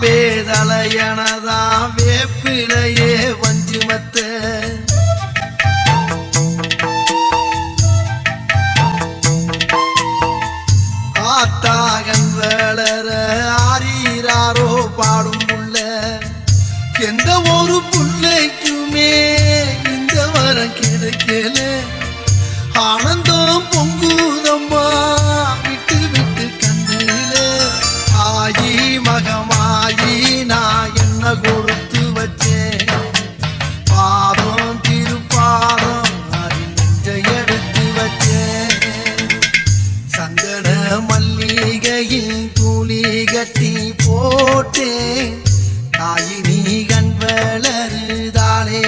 வேதலையனதா வேப்பிலையே வஞ்சுமத்த ஆத்தாகன் வளர ஆரீராரோ பாடும் புள்ள எந்த ஒரு புள்ளைக்குமே இந்த வரம் கிடைக்கல ஆனந்தம் பொங்குதம்மா விட்டு விட்டு கண்ணில ஆயி மகமாயி நான் என்ன கொடுத்து வச்சேன் பாதம் திருப்பாதம் அதில் நெஞ்சை எடுத்து வச்சேன் சந்தன மல்லிகையில் துளி கட்டி போட்டேன் தாயி நீ கண் வளருதாளே